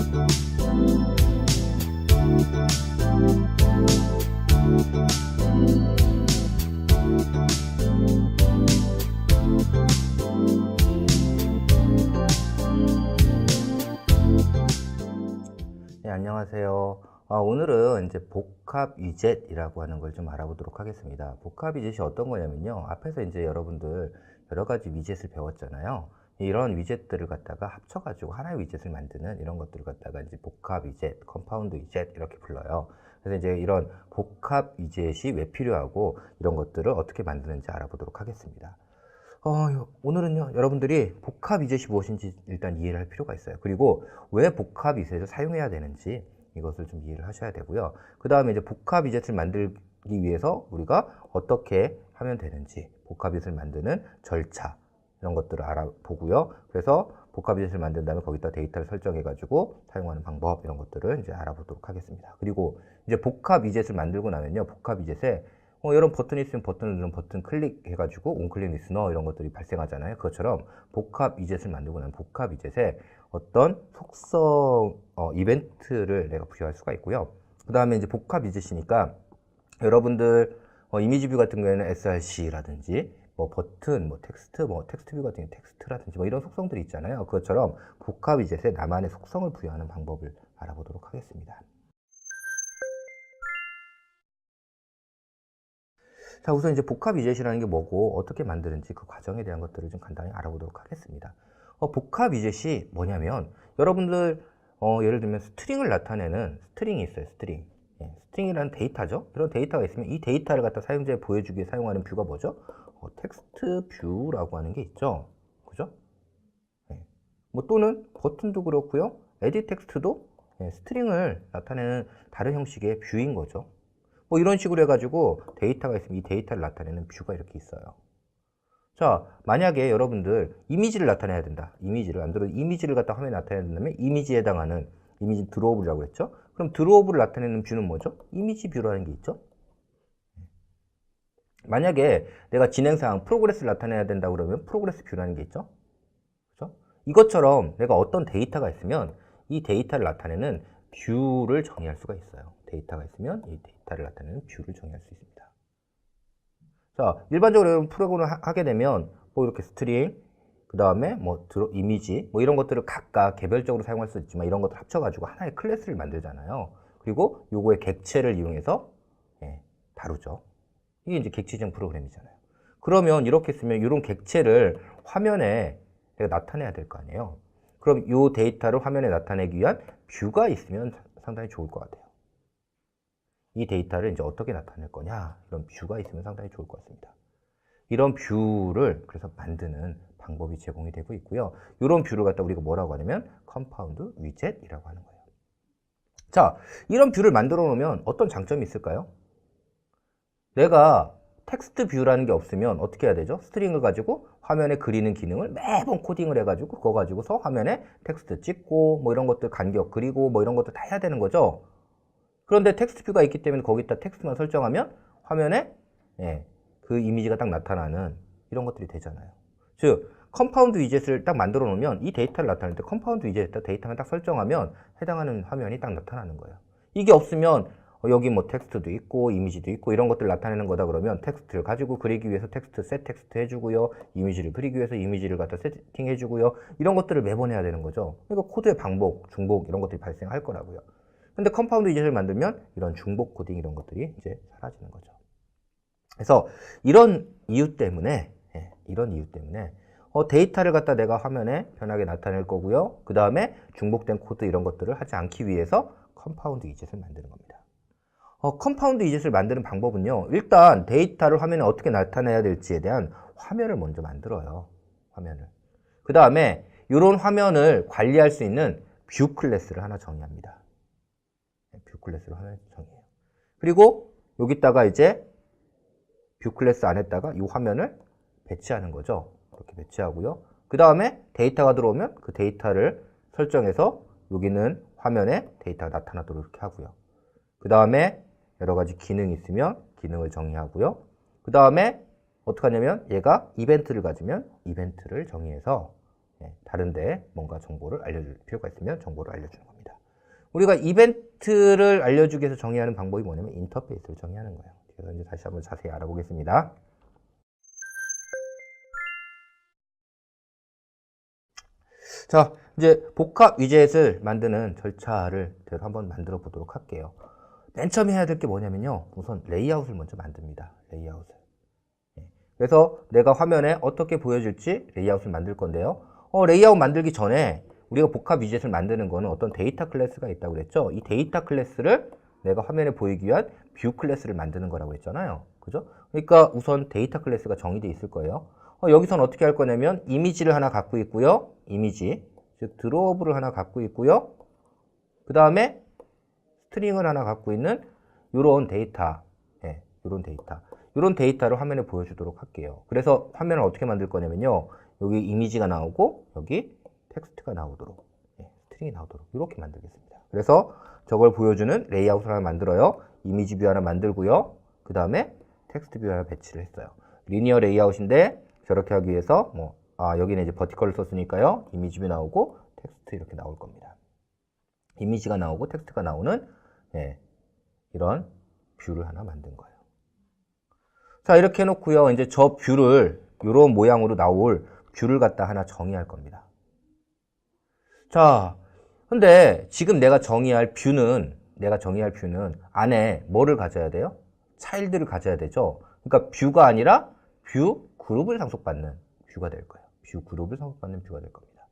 네, 안녕하세요. 오늘은 이제 복합 위젯이라고 하는 걸 좀 알아보도록 하겠습니다. 복합 위젯이 어떤 거냐면요. 앞에서 이제 여러분들 여러 가지 위젯을 배웠잖아요. 이런 위젯들을 갖다가 합쳐가지고 하나의 위젯을 만드는 이런 것들을 갖다가 이제 복합 위젯, 컴파운드 위젯 이렇게 불러요. 그래서 이제 이런 복합 위젯이 왜 필요하고 이런 것들을 어떻게 만드는지 알아보도록 하겠습니다. 오늘은요, 여러분들이 복합 위젯이 무엇인지 일단 이해를 할 필요가 있어요. 그리고 왜 복합 위젯을 사용해야 되는지 이것을 좀 이해를 하셔야 되고요. 그 다음에 이제 복합 위젯을 만들기 위해서 우리가 어떻게 하면 되는지, 복합 위젯을 만드는 절차, 이런 것들을 알아보고요. 그래서 복합 위젯을 만든 다음에 거기다 데이터를 설정해가지고 사용하는 방법, 이런 것들을 이제 알아보도록 하겠습니다. 그리고 이제 복합 위젯을 만들고 나면요, 복합 위젯에 이런 버튼이 있으면 버튼을 누르면 버튼 클릭해가지고 온클릭 리스너 이런 것들이 발생하잖아요. 그것처럼 복합 위젯을 만들고 나면 복합 위젯에 어떤 속성 이벤트를 내가 부여할 수가 있고요. 그 다음에 이제 복합 위젯이니까 여러분들 이미지 뷰 같은 경우에는 src라든지 뭐 버튼, 뭐 텍스트 뷰 같은 경우 텍스트라든지 뭐 이런 속성들이 있잖아요. 그것처럼 복합 위젯에 나만의 속성을 부여하는 방법을 알아보도록 하겠습니다. 자, 우선 이제 복합 위젯이라는 게 뭐고 어떻게 만드는지 그 과정에 대한 것들을 좀 간단히 알아보도록 하겠습니다. 복합 위젯이 뭐냐면 여러분들 예를 들면 스트링을 나타내는 스트링이 있어요. 스트링. 스트링이라는 데이터죠. 이런 데이터가 있으면 이 데이터를 갖다 사용자에 보여주기 위해 사용하는 뷰가 뭐죠? 텍스트 뷰라고 하는 게 있죠. 그죠? 뭐 또는 버튼도 그렇고요. 에딧 텍스트도 스트링을 나타내는 다른 형식의 뷰인 거죠. 뭐 이런 식으로 해가지고 데이터가 있으면 이 데이터를 나타내는 뷰가 이렇게 있어요. 자, 만약에 여러분들 이미지를 나타내야 된다. 이미지를 갖다 화면에 나타내야 된다면 이미지에 해당하는 이미지 드로우브라고 했죠. 그럼 드로우브를 나타내는 뷰는 뭐죠? 이미지 뷰라는 게 있죠. 만약에 내가 진행사항 프로그레스를 나타내야 된다 그러면 프로그레스 뷰라는 게 있죠. 그렇죠? 이것처럼 내가 어떤 데이터가 있으면 이 데이터를 나타내는 뷰를 정의할 수가 있어요. 데이터가 있으면 이 데이터를 나타내는 뷰를 정의할 수 있습니다. 자, 일반적으로 프로그램을 하게 되면 뭐 이렇게 스트링, 그 다음에 뭐 이미지, 뭐 이런 것들을 각각 개별적으로 사용할 수 있지만 이런 것들 합쳐가지고 하나의 클래스를 만들잖아요. 그리고 요거의 객체를 이용해서 다루죠. 이게 이제 객체적 프로그램이잖아요. 그러면 이렇게 쓰면 이런 객체를 화면에 내가 나타내야 될 거 아니에요. 그럼 이 데이터를 화면에 나타내기 위한 뷰가 있으면 상당히 좋을 것 같아요. 이 데이터를 이제 어떻게 나타낼 거냐, 이런 뷰가 있으면 상당히 좋을 것 같습니다. 이런 뷰를 그래서 만드는 방법이 제공이 되고 있고요. 이런 뷰를 갖다 우리가 뭐라고 하냐면 컴파운드 위젯이라고 하는 거예요. 자, 이런 뷰를 만들어 놓으면 어떤 장점이 있을까요? 내가 텍스트 뷰라는 게 없으면 어떻게 해야 되죠? 스트링을 가지고 화면에 그리는 기능을 매번 코딩을 해가지고 그거 가지고서 화면에 텍스트 찍고 뭐 이런 것들 간격 그리고 뭐 이런 것들 다 해야 되는 거죠. 그런데 텍스트 뷰가 있기 때문에 거기다 텍스트만 설정하면 화면에 그 이미지가 딱 나타나는 이런 것들이 되잖아요. 즉 컴파운드 위젯을 딱 만들어 놓으면 이 데이터를 나타낼 때 컴파운드 위젯에다 데이터만 딱 설정하면 해당하는 화면이 딱 나타나는 거예요. 이게 없으면 여기 뭐 텍스트도 있고 이미지도 있고 이런 것들 나타내는 거다 그러면 텍스트를 가지고 그리기 위해서 셋 텍스트 해주고요. 이미지를 그리기 위해서 이미지를 갖다 세팅 해주고요. 이런 것들을 매번 해야 되는 거죠. 그러니까 코드의 반복, 중복 이런 것들이 발생할 거라고요. 근데 컴파운드 위젯을 만들면 이런 중복 코딩 이런 것들이 이제 사라지는 거죠. 그래서 이런 이유 때문에 데이터를 갖다 내가 화면에 편하게 나타낼 거고요. 그 다음에 중복된 코드 이런 것들을 하지 않기 위해서 컴파운드 위젯을 만드는 겁니다. 컴파운드 위젯을 만드는 방법은요. 일단 데이터를 화면에 어떻게 나타내야 될지에 대한 화면을 먼저 만들어요. 화면을. 그 다음에 이런 화면을 관리할 수 있는 뷰 클래스를 하나 정의합니다. 뷰 클래스로 하나 정의해요. 그리고 여기다가 이제 뷰 클래스 안에다가 이 화면을 배치하는 거죠. 이렇게 배치하고요. 그 다음에 데이터가 들어오면 그 데이터를 설정해서 여기는 화면에 데이터가 나타나도록 이렇게 하고요. 그 다음에 여러 가지 기능이 있으면 기능을 정의하고요. 그 다음에 어떻게 하냐면 얘가 이벤트를 가지면 이벤트를 정의해서 다른 데에 뭔가 정보를 알려줄 필요가 있으면 정보를 알려주는 겁니다. 우리가 이벤트를 알려주기 위해서 정의하는 방법이 뭐냐면 인터페이스를 정의하는 거예요. 그래서 이제 다시 한번 자세히 알아보겠습니다. 자, 이제 복합 위젯을 만드는 절차를 제가 한번 만들어 보도록 할게요. 맨 처음 해야 될 게 뭐냐면요. 우선 레이아웃을 먼저 만듭니다. 레이아웃을. 그래서 내가 화면에 어떻게 보여줄지 레이아웃을 만들 건데요. 레이아웃 만들기 전에 우리가 복합 위젯을 만드는 거는 어떤 데이터 클래스가 있다고 그랬죠. 이 데이터 클래스를 내가 화면에 보이기 위한 뷰 클래스를 만드는 거라고 했잖아요. 그죠? 그러니까 우선 데이터 클래스가 정의되어 있을 거예요. 여기선 어떻게 할 거냐면 이미지를 하나 갖고 있고요. 이미지, 즉 드로우를 하나 갖고 있고요. 그 다음에 스트링을 하나 갖고 있는 이런 데이터, 이런 데이터를 화면에 보여주도록 할게요. 그래서 화면을 어떻게 만들 거냐면요. 여기 이미지가 나오고 여기 텍스트가 나오도록, 스트링이 나오도록 이렇게 만들겠습니다. 그래서 저걸 보여주는 레이아웃을 하나 만들어요. 이미지 뷰 하나 만들고요. 그 다음에 텍스트 뷰 하나 배치를 했어요. 리니어 레이아웃인데 저렇게 하기 위해서 여기는 이제 버티컬을 썼으니까요. 이미지 뷰 나오고 텍스트 이렇게 나올 겁니다. 이미지가 나오고 텍스트가 나오는 이런 뷰를 하나 만든 거예요. 자, 이렇게 해놓고요. 이제 저 뷰를 이런 모양으로 나올 뷰를 갖다 하나 정의할 겁니다. 자, 근데 지금 내가 정의할 뷰는 안에 뭐를 가져야 돼요? 차일드를 가져야 되죠. 그러니까 뷰가 아니라 뷰 그룹을 상속받는 뷰가 될 거예요. 뷰 그룹을 상속받는 뷰가 될 겁니다.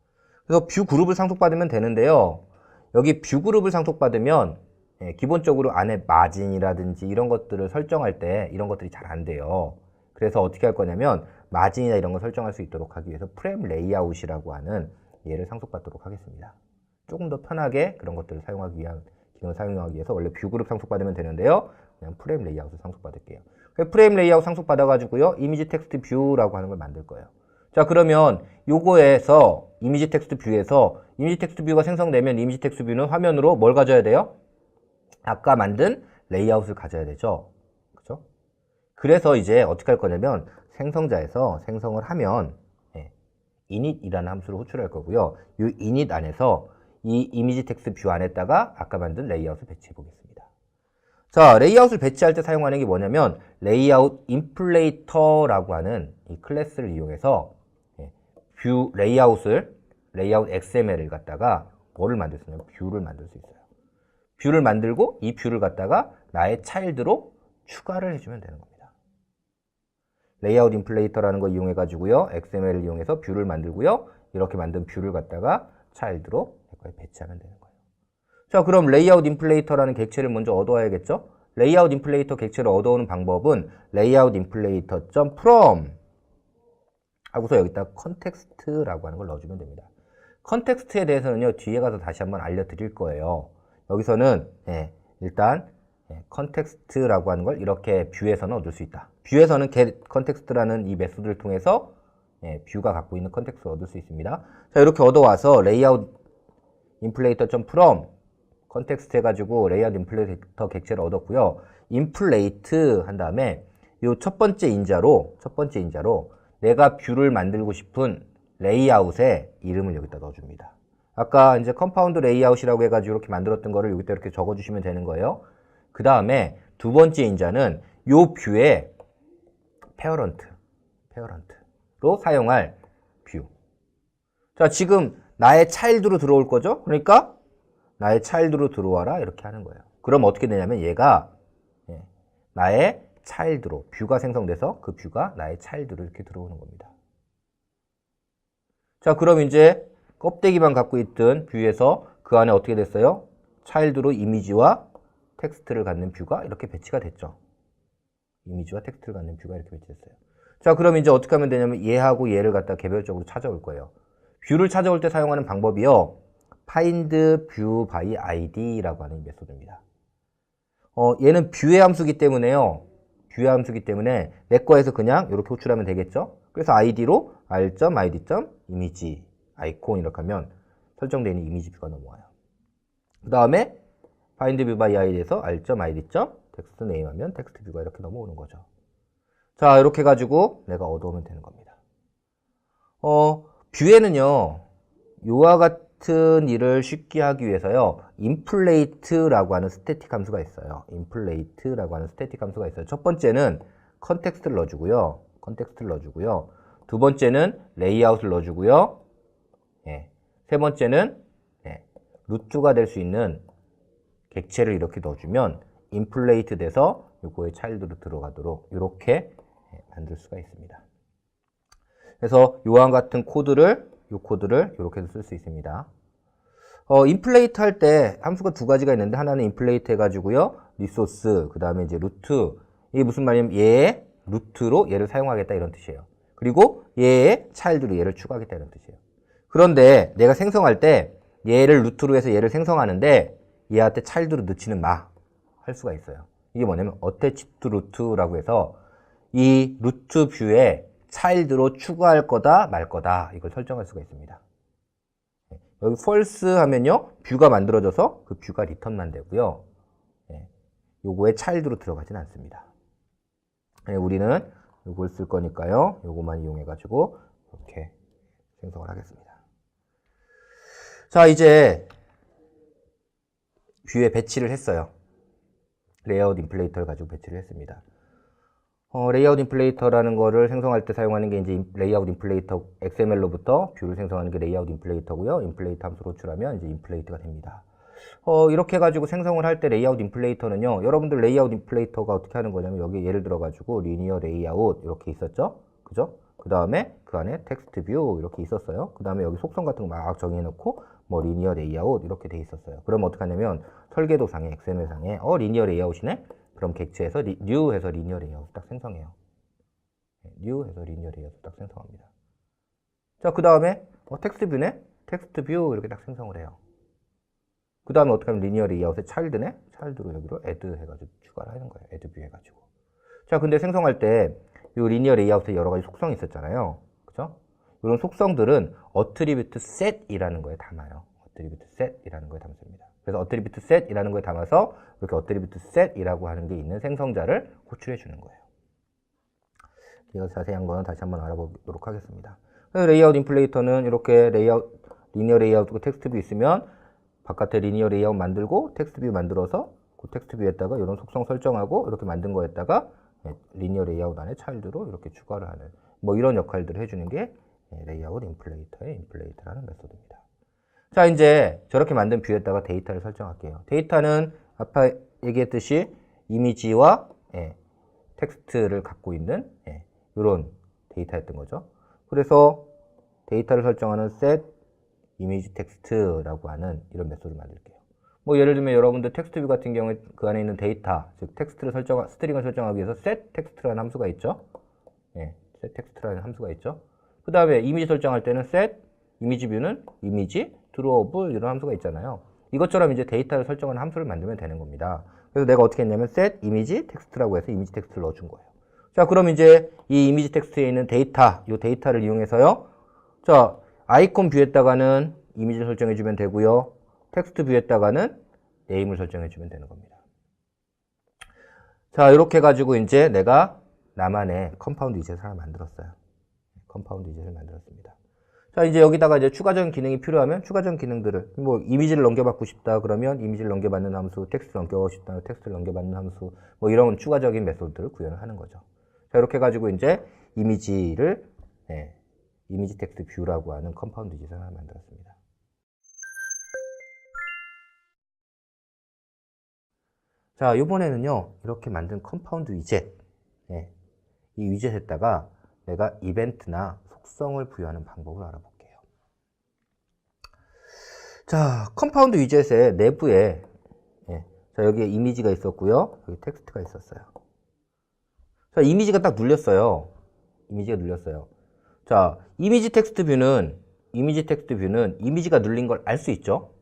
그래서 뷰 그룹을 상속받으면 되는데요. 여기 뷰 그룹을 상속받으면 기본적으로 안에 마진이라든지 이런 것들을 설정할 때 이런 것들이 잘 안 돼요. 그래서 어떻게 할 거냐면 마진이나 이런 걸 설정할 수 있도록 하기 위해서 프레임 레이아웃이라고 하는 얘를 상속받도록 하겠습니다. 조금 더 편하게 그런 것들을 사용하기 위한 기능을 사용하기 위해서 원래 뷰 그룹 상속받으면 되는데요. 그냥 프레임 레이아웃을 상속받을게요. 프레임 레이아웃 상속받아가지고요. 이미지 텍스트 뷰라고 하는 걸 만들 거예요. 자, 그러면 요거에서 이미지 텍스트 뷰에서 이미지 텍스트 뷰가 생성되면 이미지 텍스트 뷰는 화면으로 뭘 가져야 돼요? 아까 만든 레이아웃을 가져야 되죠. 그죠? 그래서 이제 어떻게 할 거냐면 생성자에서 생성을 하면 init이라는 함수를 호출할 거고요. 이 init 안에서 이 이미지 텍스트 뷰 안에다가 아까 만든 레이아웃을 배치해 보겠습니다. 자, 레이아웃을 배치할 때 사용하는 게 뭐냐면 레이아웃 인플레이터라고 하는 이 클래스를 이용해서 뷰 레이아웃 XML을 갖다가 뭐를 만들 수 있냐면 뷰를 만들 수 있어요. 뷰를 만들고 이 뷰를 갖다가 나의 차일드로 추가를 해주면 되는 겁니다. 레이아웃 인플레이터라는 걸 이용해 가지고요. XML을 이용해서 뷰를 만들고요. 이렇게 만든 뷰를 갖다가 차일드로 배치하면 되는 거예요. 자, 그럼 레이아웃 인플레이터라는 객체를 먼저 얻어와야겠죠? 레이아웃 인플레이터 객체를 얻어오는 방법은 레이아웃 인플레이터.from 하고서 여기다 컨텍스트라고 하는 걸 넣어주면 됩니다. 컨텍스트에 대해서는요, 뒤에 가서 다시 한번 알려드릴 거예요. 여기서는 일단 컨텍스트라고 하는 걸 이렇게 뷰에서는 얻을 수 있다. 뷰에서는 get 컨텍스트라는 이 메소드를 통해서 뷰가 갖고 있는 컨텍스트를 얻을 수 있습니다. 자, 이렇게 얻어와서 레이아웃 인플레이터.from 컨텍스트 해가지고 레이아웃 인플레이터 객체를 얻었고요. 인플레이트 한 다음에 이 첫 번째 인자로 내가 뷰를 만들고 싶은 레이아웃의 이름을 여기다 넣어줍니다. 아까 이제 컴파운드 레이아웃이라고 해가지고 이렇게 만들었던 거를 여기다 이렇게 적어주시면 되는 거예요. 그 다음에 두 번째 인자는 요 뷰의 페어런트로 사용할 뷰. 자, 지금 나의 차일드로 들어올 거죠? 그러니까 나의 차일드로 들어와라 이렇게 하는 거예요. 그럼 어떻게 되냐면 얘가 나의 차일드로 뷰가 생성돼서 그 뷰가 나의 차일드로 이렇게 들어오는 겁니다. 자, 그럼 이제 껍데기만 갖고 있던 뷰에서 그 안에 어떻게 됐어요? 차일드로 이미지와 텍스트를 갖는 뷰가 이렇게 배치가 됐죠. 이미지와 텍스트를 갖는 뷰가 이렇게 배치됐어요. 자, 그럼 이제 어떻게 하면 되냐면 얘하고 얘를 갖다 개별적으로 찾아올 거예요. 뷰를 찾아올 때 사용하는 방법이요. find view by id라고 하는 메소드입니다. 얘는 뷰의 함수기 때문에요. 뷰의 함수기 때문에 내 거에서 그냥 이렇게 호출하면 되겠죠. 그래서 id로 r.id.image 아이콘 이렇게 하면 설정되어 있는 이미지 뷰가 넘어와요. 그 다음에 find view by id에서 r.id.text name 하면 텍스트 뷰가 이렇게 넘어오는 거죠. 자, 이렇게 해가지고 내가 얻어오면 되는 겁니다. 뷰에는요, 요와 같은 일을 쉽게 하기 위해서요, 인플레이트라고 하는 스태틱 함수가 있어요. 인플레이트라고 하는 스태틱 함수가 있어요. 첫 번째는 컨텍스트를 넣어주고요. 두 번째는 레이아웃을 넣어주고요. 예. 세 번째는 루트가 될 수 있는 객체를 이렇게 넣어주면 인플레이트 돼서 요거에 차일드로 들어가도록 이렇게 만들 수가 있습니다. 그래서 요와 같은 코드를 이렇게 쓸 수 있습니다. 인플레이트 할 때 함수가 두 가지가 있는데, 하나는 인플레이트 해가지고요, 리소스, 그 다음에 이제 루트. 이게 무슨 말이냐면 얘의 루트로 얘를 사용하겠다 이런 뜻이에요. 그리고 얘의 차일드로 얘를 추가하겠다 이런 뜻이에요. 그런데 내가 생성할 때 얘를 루트로 해서 얘를 생성하는데 얘한테 차일드로 넣지는 마 할 수가 있어요. 이게 뭐냐면 attach to root라고 해서 이 루트 뷰에 차일드로 추가할 거다 말 거다 이걸 설정할 수가 있습니다. 여기 false 하면요, 뷰가 만들어져서 그 뷰가 리턴만 되고요, 요거에 차일드로 들어가진 않습니다. 우리는 요걸 쓸 거니까요, 요거만 이용해 가지고 이렇게 생성을 하겠습니다. 자, 이제 뷰에 배치를 했어요. 레이아웃 인플레이터를 가지고 배치를 했습니다. 레이아웃 인플레이터라는 거를 생성할 때 사용하는 게 이제 레이아웃 인플레이터 XML로부터 뷰를 생성하는 게 레이아웃 인플레이터고요. 인플레이터 함수로 호출하면 이제 인플레이터가 됩니다. 이렇게 해가지고 생성을 할 때 레이아웃 인플레이터는요, 여러분들 레이아웃 인플레이터가 어떻게 하는 거냐면 여기 예를 들어가지고 리니어 레이아웃 이렇게 있었죠? 그죠? 그 다음에 그 안에 텍스트 뷰 이렇게 있었어요. 그 다음에 여기 속성 같은 거 막 정해놓고 뭐 리니어 레이아웃 이렇게 돼 있었어요. 그럼 어떻게 하냐면 설계도상에 XML상에 리니어 레이아웃이네? 그럼 객체에서 new 해서 리니어 레이아웃 딱 생성해요. new 해서 리니어 레이아웃 딱 생성합니다. 자, 그 다음에 텍스트 뷰네? 텍스트 뷰 이렇게 딱 생성을 해요. 그 다음에 어떻게 하면 리니어 레이아웃에 차일드네? 차일드로 여기로 add 해가지고 추가를 하는 거예요. add 뷰 해가지고. 자, 근데 생성할 때 이 리니어 레이아웃에 여러 가지 속성이 있었잖아요. 그죠? 이런 속성들은 attribute set이라는 거에 담아요. attribute set이라는 거에 담습니다. 그래서 attribute set이라는 거에 담아서 이렇게 attribute set이라고 하는 게 있는 생성자를 호출해 주는 거예요. 이거 자세한 거는 다시 한번 알아보도록 하겠습니다. 레이아웃 인플레이터는 이렇게 리니어 레이아웃 텍스트 뷰 있으면 바깥에 리니어 레이아웃 만들고 텍스트 뷰 만들어서 그 텍스트 뷰에다가 이런 속성 설정하고 이렇게 만든 거에다가 리니어 레이아웃 안에 차일드로 이렇게 추가를 하는 뭐 이런 역할들을 해주는 게 레이아웃 인플레이터의 인플레이터라는 메소드입니다. 자, 이제 저렇게 만든 뷰에다가 데이터를 설정할게요. 데이터는 아까 얘기했듯이 이미지와 텍스트를 갖고 있는 이런 데이터였던 거죠. 그래서 데이터를 설정하는 set 이미지 텍스트라고 하는 이런 메소드를 만들게요. 뭐 예를 들면 여러분들 텍스트 뷰 같은 경우에 그 안에 있는 데이터, 즉 스트링을 설정하기 위해서 set 텍스트라는 함수가 있죠. set 텍스트라는 함수가 있죠. 그 다음에 이미지 설정할 때는 set 이미지 뷰는 이미지 drawable 이런 함수가 있잖아요. 이것처럼 이제 데이터를 설정하는 함수를 만들면 되는 겁니다. 그래서 내가 어떻게 했냐면 set 이미지 텍스트라고 해서 이미지 텍스트를 넣어준 거예요. 자, 그럼 이제 이 이미지 텍스트에 있는 데이터, 이 데이터를 이용해서요. 자, 아이콘 뷰에다가는 이미지를 설정해주면 되고요. 텍스트 뷰에다가는 네임을 설정해주면 되는 겁니다. 자, 이렇게 해가지고 이제 내가 나만의 컴파운드 위젯을 하나 만들었어요. 컴파운드 위젯을 만들었습니다. 자, 이제 여기다가 이제 추가적인 기능이 필요하면 추가적인 기능들을 뭐 이미지를 넘겨받고 싶다 그러면 이미지를 넘겨받는 함수, 텍스트를 넘겨받고 싶다 텍스트를 넘겨받는 함수, 뭐 이런 추가적인 메소드를 구현을 하는 거죠. 자, 이렇게 해가지고 이제 이미지를 이미지 텍스트 뷰라고 하는 컴파운드 위젯을 하나 만들었습니다. 자, 이번에는요, 이렇게 만든 컴파운드 위젯, 이 위젯에다가 내가 이벤트나 속성을 부여하는 방법을 알아볼게요. 자, 컴파운드 위젯의 내부에, 자, 여기에 이미지가 있었고요, 여기 텍스트가 있었어요. 자, 이미지가 딱 눌렸어요. 이미지가 눌렸어요. 자, 이미지 텍스트 뷰는 이미지가 눌린 걸 알 수 있죠?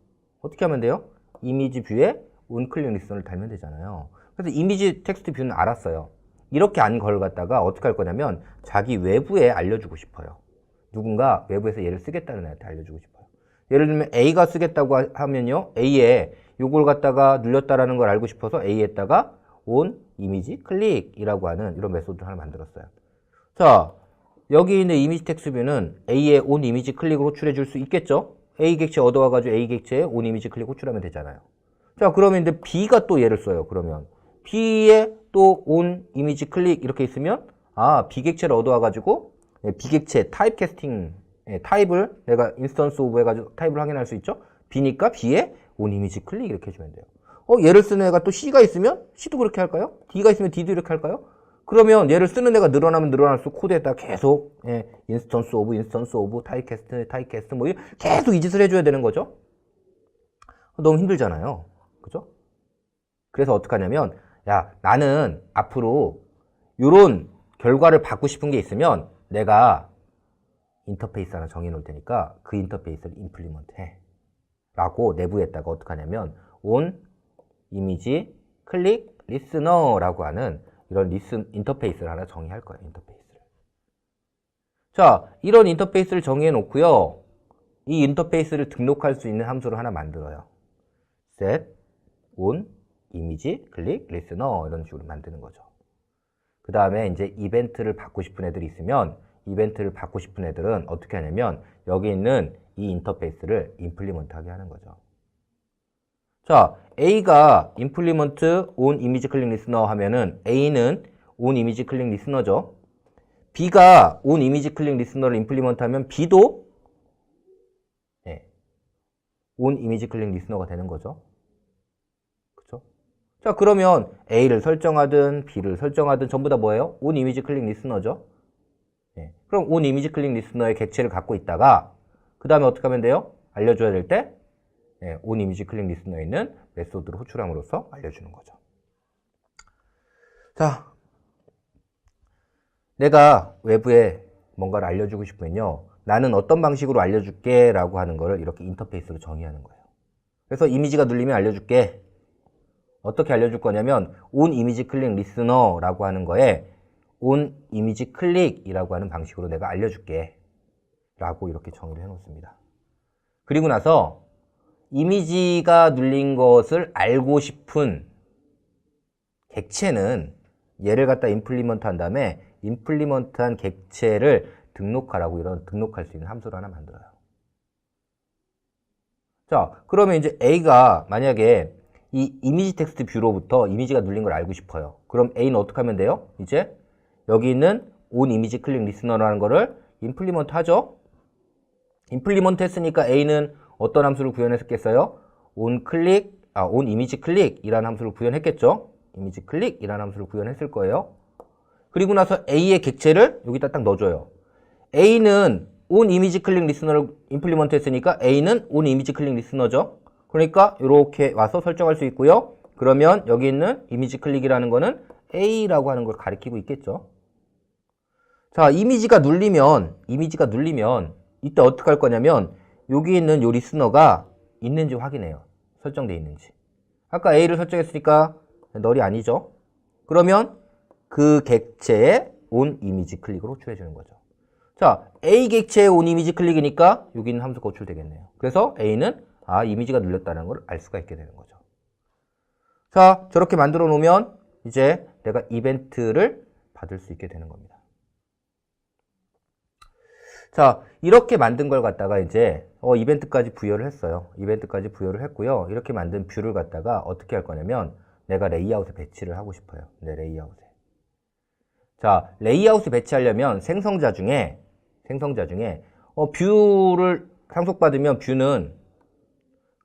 어떻게 하면 돼요? 이미지 뷰에 온클릭 리스트를 달면 되잖아요. 그래서 이미지 텍스트 뷰는 알았어요. 이렇게 안 걸 갖다가 어떻게 할 거냐면 자기 외부에 알려주고 싶어요. 누군가 외부에서 얘를 쓰겠다는 애한테 알려주고 싶어요. 예를 들면 A가 쓰겠다고 하면요, A에 요걸 갖다가 눌렸다라는 걸 알고 싶어서 A에다가 on 이미지 클릭이라고 하는 이런 메소드를 하나 만들었어요. 자, 여기 있는 이미지 텍스트 뷰는 A의 on 이미지 클릭으로 호출해 줄 수 있겠죠? A 객체 얻어와가지고 A 객체에 온 이미지 클릭 호출하면 되잖아요. 자, 그러면 이제 B가 또 얘를 써요. 그러면 B에 또 온 이미지 클릭 이렇게 있으면 B 객체를 얻어와가지고 B 객체 타입 캐스팅 타입을 내가 인스턴스 오브 해가지고 타입을 확인할 수 있죠. B니까 B에 온 이미지 클릭 이렇게 해주면 돼요. 얘를 쓰는 애가 또 C가 있으면 C도 그렇게 할까요? D가 있으면 D도 이렇게 할까요? 그러면 얘를 쓰는 애가 늘어나면 늘어날수록 코드에다가 계속 인스턴스 오브 타입 캐스트 뭐 계속 이 짓을 해줘야 되는 거죠. 너무 힘들잖아요. 그죠? 그래서 어떡하냐면 야, 나는 앞으로 요런 결과를 받고 싶은 게 있으면 내가 인터페이스 하나 정해 놓을 테니까 그 인터페이스를 임플리먼트 해 라고 내부에다가 어떡하냐면 온 이미지 클릭 리스너라고 하는 이런 인터페이스를 하나 정의할 거예요. 인터페이스를. 자, 이런 인터페이스를 정의해 놓고요. 이 인터페이스를 등록할 수 있는 함수를 하나 만들어요. set on 이미지 클릭 리스너 이런 식으로 만드는 거죠. 그 다음에 이제 이벤트를 받고 싶은 애들이 있으면 이벤트를 받고 싶은 애들은 어떻게 하냐면 여기 있는 이 인터페이스를 임플리먼트 하게 하는 거죠. 자, A가 implement on image click listener 하면은 A는 on image click listener죠. B가 on image click listener를 implement 하면 B도 on image click listener가 되는 거죠. 그쵸? 자, 그러면 A를 설정하든 B를 설정하든 전부 다 뭐예요? on image click listener죠. 그럼 on image click listener의 객체를 갖고 있다가 그 다음에 어떻게 하면 돼요? 알려줘야 될 때 on image click listener에 있는 메소드를 호출함으로써 알려주는 거죠. 자, 내가 외부에 뭔가를 알려주고 싶으면요. 나는 어떤 방식으로 알려줄게 라고 하는 거를 이렇게 인터페이스로 정의하는 거예요. 그래서 이미지가 눌리면 알려줄게. 어떻게 알려줄 거냐면 on image click listener라고 하는 거에 on image click이라고 하는 방식으로 내가 알려줄게 라고 이렇게 정의를 해놓습니다. 그리고 나서 이미지가 눌린 것을 알고 싶은 객체는 얘를 갖다 임플리먼트 한 다음에 임플리먼트한 객체를 등록하라고 이런 등록할 수 있는 함수를 하나 만들어요. 자, 그러면 이제 A가 만약에 이 이미지 텍스트 뷰로부터 이미지가 눌린 걸 알고 싶어요. 그럼 A는 어떻게 하면 돼요? 이제 여기 있는 on image click listener라는 거를 임플리먼트 하죠. 임플리먼트 했으니까 A는 어떤 함수를 구현했겠어요? on image click 이라는 함수를 구현했겠죠? image click 이라는 함수를 구현했을 거예요. 그리고 나서 A의 객체를 여기다 딱 넣어줘요. A는 on image click listener를 임플리먼트 했으니까 A는 on image click listener죠. 그러니까 이렇게 와서 설정할 수 있고요. 그러면 여기 있는 image click이라는 거는 A라고 하는 걸 가리키고 있겠죠. 자, 이미지가 눌리면 이때 어떻게 할 거냐면 여기 있는 요 리스너가 있는지 확인해요. 설정되어 있는지. 아까 A를 설정했으니까 널이 아니죠. 그러면 그 객체에 on 이미지 클릭을 호출해 주는 거죠. 자, A 객체에 on 이미지 클릭이니까 여기 있는 함수가 호출되겠네요. 그래서 A는 이미지가 눌렸다는 걸 알 수가 있게 되는 거죠. 자, 저렇게 만들어 놓으면 이제 내가 이벤트를 받을 수 있게 되는 겁니다. 자, 이렇게 만든 걸 갖다가 이제 이벤트까지 부여를 했어요. 이벤트까지 부여를 했고요. 이렇게 만든 뷰를 갖다가 어떻게 할 거냐면 내가 레이아웃에 배치를 하고 싶어요. 내 레이아웃에. 자, 레이아웃에 배치하려면 생성자 중에 뷰를 상속받으면 뷰는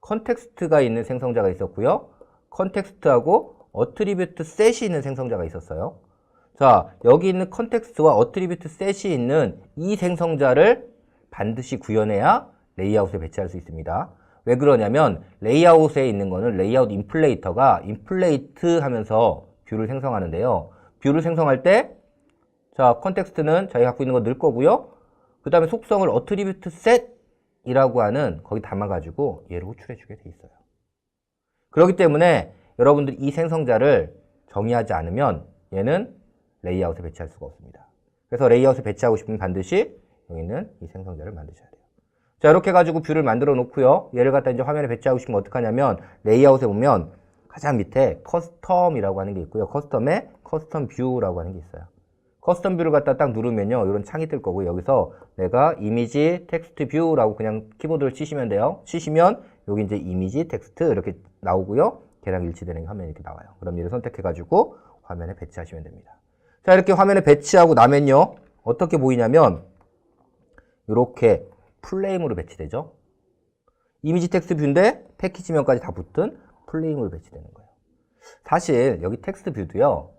컨텍스트가 있는 생성자가 있었고요. 컨텍스트하고 어트리뷰트 셋이 있는 생성자가 있었어요. 자, 여기 있는 컨텍스트와 어트리뷰트 셋이 있는 이 생성자를 반드시 구현해야 레이아웃에 배치할 수 있습니다. 왜 그러냐면 레이아웃에 있는 거는 레이아웃 인플레이터가 인플레이트 하면서 뷰를 생성하는데요. 뷰를 생성할 때 자, 컨텍스트는 자기가 갖고 있는 거 넣을 거고요. 그 다음에 속성을 어트리뷰트 셋이라고 하는 거기 담아가지고 얘를 호출해주게 돼 있어요. 그렇기 때문에 여러분들이 이 생성자를 정의하지 않으면 얘는 레이아웃에 배치할 수가 없습니다. 그래서 레이아웃에 배치하고 싶으면 반드시 여기 있는 이 생성자를 만드셔야 돼요. 자, 이렇게 해가지고 뷰를 만들어 놓고요. 얘를 갖다 이제 화면에 배치하고 싶으면 어떻게 하냐면 레이아웃에 보면 가장 밑에 커스텀이라고 하는 게 있고요. 커스텀에 커스텀 뷰라고 하는 게 있어요. 커스텀 뷰를 갖다 딱 누르면요. 이런 창이 뜰 거고 여기서 내가 이미지 텍스트 뷰라고 그냥 키보드를 치시면 돼요. 치시면 여기 이제 이미지 텍스트 이렇게 나오고요. 걔랑 일치되는 화면이 이렇게 나와요. 그럼 얘를 선택해가지고 화면에 배치하시면 됩니다. 자, 이렇게 화면에 배치하고 나면요. 어떻게 보이냐면 이렇게 풀네임으로 배치되죠. 이미지 텍스트 뷰인데 패키지면까지 다 붙은 풀네임으로 배치되는 거예요. 사실 여기 텍스트 뷰도요.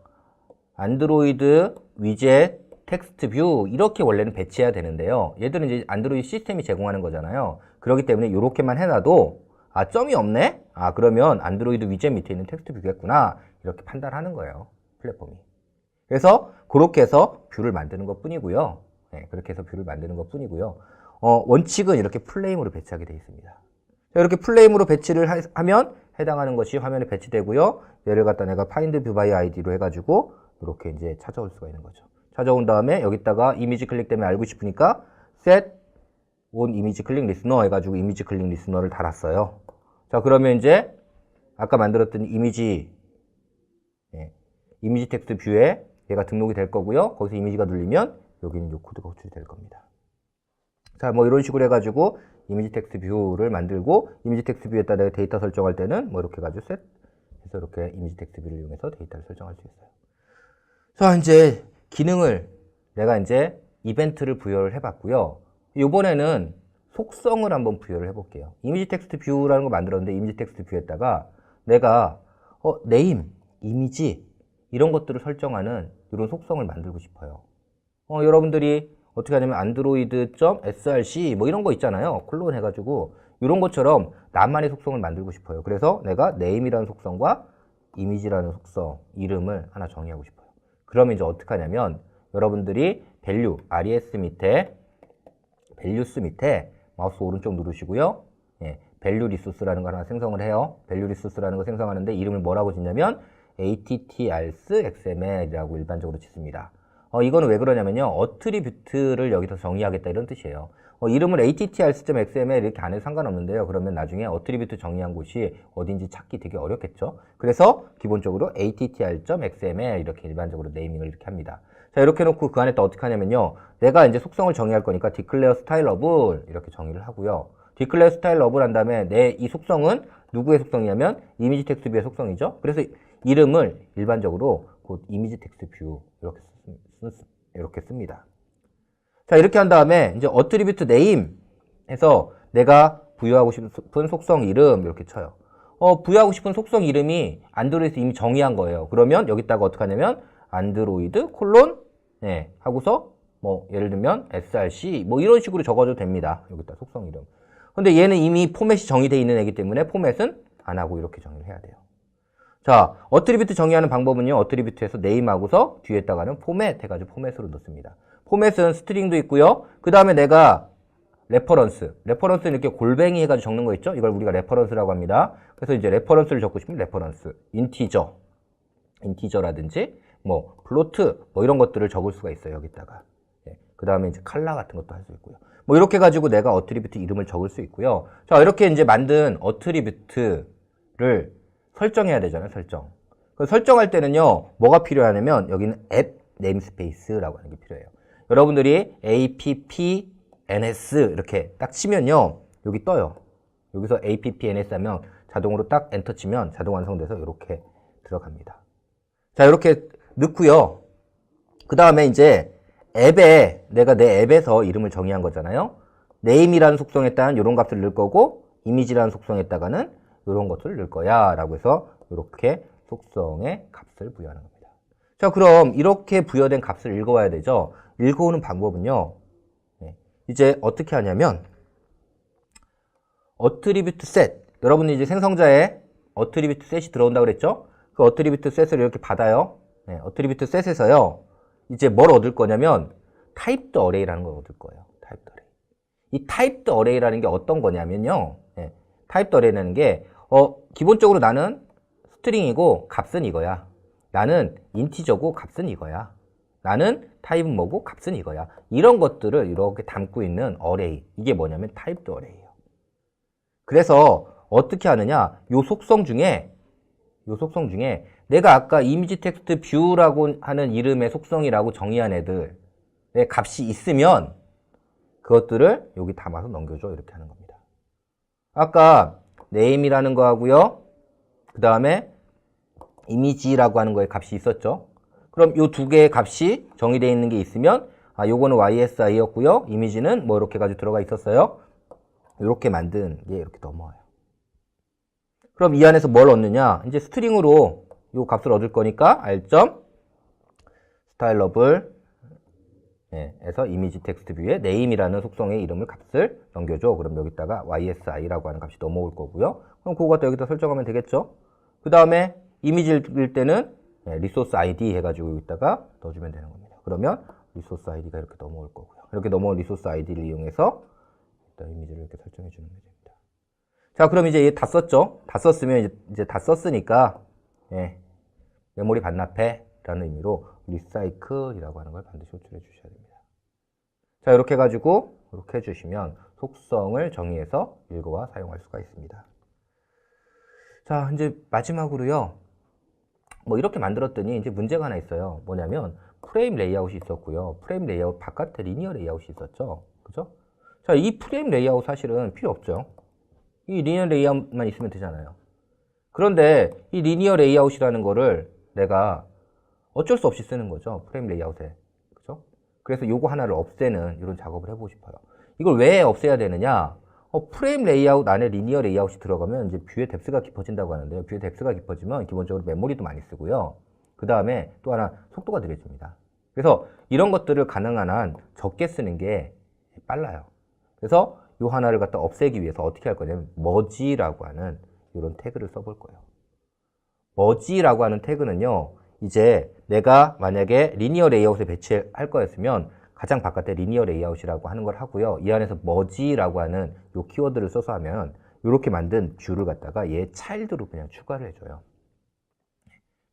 안드로이드 위젯 텍스트 뷰 이렇게 원래는 배치해야 되는데요. 얘들은 이제 안드로이드 시스템이 제공하는 거잖아요. 그렇기 때문에 이렇게만 해놔도 점이 없네? 그러면 안드로이드 위젯 밑에 있는 텍스트 뷰겠구나. 이렇게 판단하는 거예요. 플랫폼이. 그래서 그렇게 해서 뷰를 만드는 것 뿐이고요. 네, 그렇게 해서 뷰를 만드는 것 뿐이고요. 원칙은 이렇게 풀네임으로 배치하게 되어 있습니다. 자, 이렇게 풀네임으로 배치를 하면 해당하는 것이 화면에 배치되고요. 얘를 갖다 내가 find view by id로 해가지고 이렇게 이제 찾아올 수가 있는 거죠. 찾아온 다음에 여기다가 이미지 클릭 때문에 알고 싶으니까 set on image click listener 해가지고 이미지 클릭 리스너를 달았어요. 자, 그러면 이제 아까 만들었던 이미지 텍스트 뷰에 얘가 등록이 될 거고요. 거기서 이미지가 눌리면 여기는 이 코드가 호출이 될 겁니다. 자, 뭐 이런 식으로 해가지고 이미지 텍스트 뷰를 만들고 이미지 텍스트 뷰에다 내가 데이터 설정할 때는 뭐 이렇게 해가지고 셋 해서 이렇게 이미지 텍스트 뷰를 이용해서 데이터를 설정할 수 있어요. 자, 이제 기능을 내가 이제 이벤트를 부여를 해봤고요. 이번에는 속성을 한번 부여를 해볼게요. 이미지 텍스트 뷰라는 거 만들었는데 이미지 텍스트 뷰에다가 내가 네임, 이미지 이런 것들을 설정하는 이런 속성을 만들고 싶어요. 여러분들이 어떻게 하냐면 android.src 뭐 이런 거 있잖아요. 콜론 해가지고 이런 것처럼 나만의 속성을 만들고 싶어요. 그래서 내가 name이라는 속성과 이미지라는 속성, 이름을 하나 정의하고 싶어요. 그러면 이제 어떻게 하냐면 여러분들이 value, res 밑에 values 밑에 마우스 오른쪽 누르시고요. value resource라는 걸 하나 생성을 해요. value resource라는 거 생성하는데 이름을 뭐라고 짓냐면 attr's xml이라고 일반적으로 짓습니다. 이거는 왜 그러냐면요. 어트리뷰트를 여기서 정의하겠다 이런 뜻이에요. 이름을 attrs.xml 이렇게 안 해도 상관없는데요. 그러면 나중에 어트리뷰트 정의한 곳이 어딘지 찾기 되게 어렵겠죠. 그래서 기본적으로 attr.xml 이렇게 일반적으로 네이밍을 이렇게 합니다. 자, 이렇게 해놓고 그 안에 또 어떻게 하냐면요. 내가 이제 속성을 정의할 거니까 declare stylable 이렇게 정의를 하고요. declare stylable 한 다음에 내 이 속성은 누구의 속성이냐면 이미지 텍스트 뷰의 속성이죠. 그래서 이름을 일반적으로 그 이미지 텍스트 뷰 이렇게 씁니다. 자, 이렇게 한 다음에 이제 attribute name 해서 내가 부여하고 싶은 속성 이름 이렇게 쳐요. 부여하고 싶은 속성 이름이 안드로이드에서 이미 정의한 거예요. 그러면 여기다가 어떻게 하냐면 안드로이드 콜론 하고서 뭐 예를 들면 src 뭐 이런 식으로 적어도 됩니다. 여기다 속성 이름. 근데 얘는 이미 포맷이 정의되어 있는 애기 때문에 포맷은 안 하고 이렇게 정의를 해야 돼요. 자, 어트리뷰트 정의하는 방법은요. 어트리뷰트에서 네임하고서 뒤에다가는 포맷 해가지고 포맷으로 넣습니다. 포맷은 스트링도 있고요. 그 다음에 내가 레퍼런스는 이렇게 골뱅이 해가지고 적는 거 있죠? 이걸 우리가 레퍼런스라고 합니다. 그래서 이제 레퍼런스를 적고 싶으면 레퍼런스, 인티저라든지 뭐 플로트 뭐 이런 것들을 적을 수가 있어요. 여기다가. 그 다음에 이제 컬러 같은 것도 할 수 있고요. 뭐 이렇게 가지고 내가 어트리뷰트 이름을 적을 수 있고요. 자, 이렇게 이제 만든 어트리뷰트를 설정해야 되잖아요. 설정할 때는요. 뭐가 필요하냐면 여기는 app namespace라고 하는 게 필요해요. 여러분들이 appns 이렇게 딱 치면요. 여기 떠요. 여기서 appns 하면 자동으로 딱 엔터 치면 자동 완성돼서 이렇게 들어갑니다. 자, 이렇게 넣고요. 그 다음에 이제 앱에 내가 내 앱에서 이름을 정의한 거잖아요. name이라는 속성에다가는 이런 값을 넣을 거고 이미지라는 속성에다가는 이런 것들을 넣을 거야 라고 해서 이렇게 속성의 값을 부여하는 겁니다. 자, 그럼 이렇게 부여된 값을 읽어와야 되죠. 읽어오는 방법은요. 이제 어떻게 하냐면 attribute set 여러분이 이제 생성자에 attribute set이 들어온다고 그랬죠. 그 attribute set을 이렇게 받아요. attribute set에서요. 이제 뭘 얻을 거냐면 typed array라는 걸 얻을 거예요. typed array. 이 typed array라는 게 어떤 거냐면요. typed array라는 게 기본적으로 나는 스트링이고 값은 이거야. 나는 인티저고 값은 이거야. 나는 타입은 뭐고 값은 이거야. 이런 것들을 이렇게 담고 있는 array. 이게 뭐냐면 typed array예요. 그래서 어떻게 하느냐? 요 속성 중에 요 속성 중에 내가 아까 이미지 텍스트 뷰라고 하는 이름의 속성이라고 정의한 애들의 값이 있으면 그것들을 여기 담아서 넘겨줘. 이렇게 하는 겁니다. 아까 name이라는 거 하고요. 그 다음에 이미지라고 하는 거에 값이 있었죠. 그럼 요 두 개의 값이 정의되어 있는 게 있으면 요거는 ysi였고요. 이미지는 뭐 이렇게 가지고 들어가 있었어요. 이렇게 만든 게 이렇게 넘어와요. 그럼 이 안에서 뭘 얻느냐? 이제 스트링으로 요 값을 얻을 거니까 r.style level 에서 이미지 텍스트 뷰에 name이라는 속성의 이름을 값을 넘겨줘. 그럼 여기다가 ysi라고 하는 값이 넘어올 거고요. 그럼 그거 갖다 여기다 설정하면 되겠죠. 그 다음에 이미지를 줄 때는 리소스 id 해가지고 여기다가 넣어주면 되는 겁니다. 그러면 리소스 id가 이렇게 넘어올 거고요. 이렇게 넘어온 리소스 id를 이용해서 일단 이미지를 이렇게 설정해 주는 겁니다. 자, 그럼 이제 얘 다 썼죠? 다 썼으면 이제 다 썼으니까 메모리 반납해 라는 의미로 리사이클이라고 하는 걸 반드시 호출해 주셔야 됩니다. 자, 이렇게 해가지고 이렇게 해주시면 속성을 정의해서 읽어와 사용할 수가 있습니다. 자, 이제 마지막으로요. 뭐 이렇게 만들었더니 이제 문제가 하나 있어요. 뭐냐면 프레임 레이아웃이 있었고요. 프레임 레이아웃 바깥에 리니어 레이아웃이 있었죠. 그죠? 자, 이 프레임 레이아웃 사실은 필요 없죠. 이 리니어 레이아웃만 있으면 되잖아요. 그런데 이 리니어 레이아웃이라는 거를 내가 어쩔 수 없이 쓰는 거죠. 프레임 레이아웃에. 그죠? 그래서 요거 하나를 없애는 이런 작업을 해보고 싶어요. 이걸 왜 없애야 되느냐? 프레임 레이아웃 안에 리니어 레이아웃이 들어가면 이제 뷰의 뎁스가 깊어진다고 하는데요. 뷰의 뎁스가 깊어지면 기본적으로 메모리도 많이 쓰고요. 그 다음에 또 하나 속도가 느려집니다. 그래서 이런 것들을 가능한 한 적게 쓰는 게 빨라요. 그래서 요 하나를 갖다 없애기 위해서 어떻게 할 거냐면 머지라고 하는 이런 태그를 써볼 거예요. 머지라고 하는 태그는요. 이제 내가 만약에 리니어 레이아웃에 배치할 거였으면 가장 바깥에 리니어 레이아웃이라고 하는 걸 하고요. 이 안에서 머지라고 하는 요 키워드를 써서 하면 이렇게 만든 뷰를 갖다가 얘 차일드로 그냥 추가를 해줘요.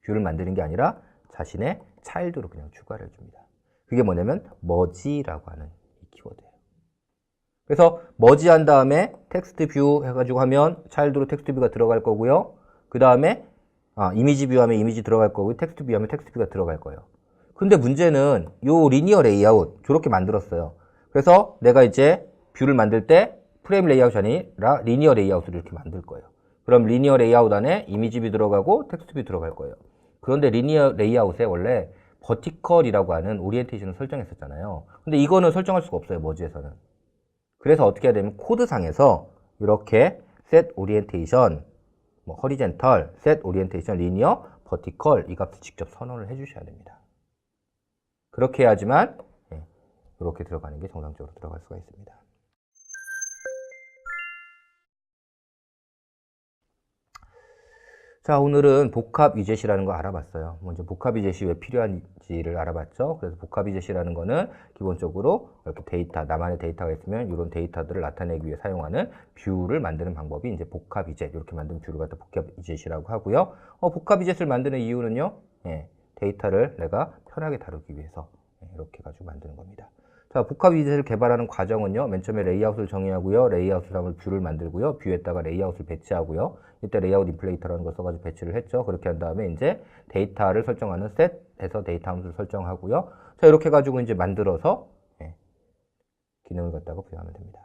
뷰를 만드는 게 아니라 자신의 차일드로 그냥 추가를 해줍니다. 그게 뭐냐면 머지라고 하는 이 키워드예요. 그래서 머지한 다음에 텍스트 뷰 해가지고 하면 차일드로 텍스트 뷰가 들어갈 거고요. 그 다음에 이미지 뷰 하면 이미지 들어갈 거고 텍스트 뷰 하면 텍스트 뷰가 들어갈 거예요. 근데 문제는 요 리니어 레이아웃 저렇게 만들었어요. 그래서 내가 이제 뷰를 만들 때 프레임 레이아웃이 아니라 리니어 레이아웃을 이렇게 만들 거예요. 그럼 리니어 레이아웃 안에 이미지 뷰 들어가고 텍스트 뷰 들어갈 거예요. 그런데 리니어 레이아웃에 원래 버티컬이라고 하는 오리엔테이션을 설정했었잖아요. 근데 이거는 설정할 수가 없어요. 머지에서는. 그래서 어떻게 해야 되면 코드상에서 이렇게 set orientation horizontal, set orientation, linear, vertical 이 값을 직접 선언을 해주셔야 됩니다. 그렇게 해야지만 이렇게 들어가는 게 정상적으로 들어갈 수가 있습니다. 자, 오늘은 복합 위젯이라는 거 알아봤어요. 먼저 복합 위젯이 왜 필요한지를 알아봤죠. 그래서 복합 위젯이라는 거는 기본적으로 이렇게 데이터, 나만의 데이터가 있으면 이런 데이터들을 나타내기 위해 사용하는 뷰를 만드는 방법이 이제 복합 위젯, 이렇게 만든 뷰를 갖다 복합 위젯이라고 하고요. 복합 위젯을 만드는 이유는요, 데이터를 내가 편하게 다루기 위해서 이렇게 가지고 만드는 겁니다. 자, 복합 위젯을 개발하는 과정은요, 맨 처음에 레이아웃을 정의하고요, 레이아웃을 하면 뷰를 만들고요, 뷰에다가 레이아웃을 배치하고요, 이때 레이아웃 인플레이터라는 걸 써가지고 배치를 했죠. 그렇게 한 다음에 이제 데이터를 설정하는 set에서 데이터 함수를 설정하고요. 자, 이렇게 해가지고 이제 만들어서 기능을 갖다가 부여하면 됩니다.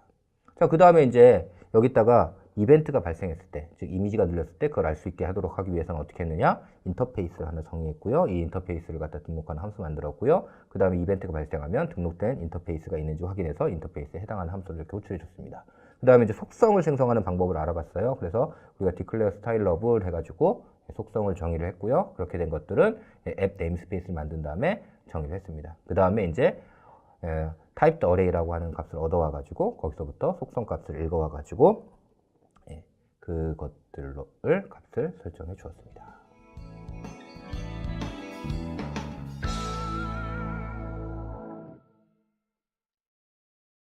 자, 그 다음에 이제 여기다가 이벤트가 발생했을 때, 즉 이미지가 늘렸을 때 그걸 알 수 있게 하도록 하기 위해서는 어떻게 했느냐? 인터페이스를 하나 정의했고요. 이 인터페이스를 갖다 등록하는 함수 만들었고요. 그 다음에 이벤트가 발생하면 등록된 인터페이스가 있는지 확인해서 인터페이스에 해당하는 함수를 이렇게 호출해 줬습니다. 그 다음에 이제 속성을 생성하는 방법을 알아봤어요. 그래서 우리가 declare style level 해가지고 속성을 정의를 했고요. 그렇게 된 것들은 앱 네임스페이스를 만든 다음에 정의를 했습니다. 그 다음에 이제 typed array라고 하는 값을 얻어와가지고 거기서부터 속성 값을 읽어와가지고 그것들을 값을 설정해 주었습니다.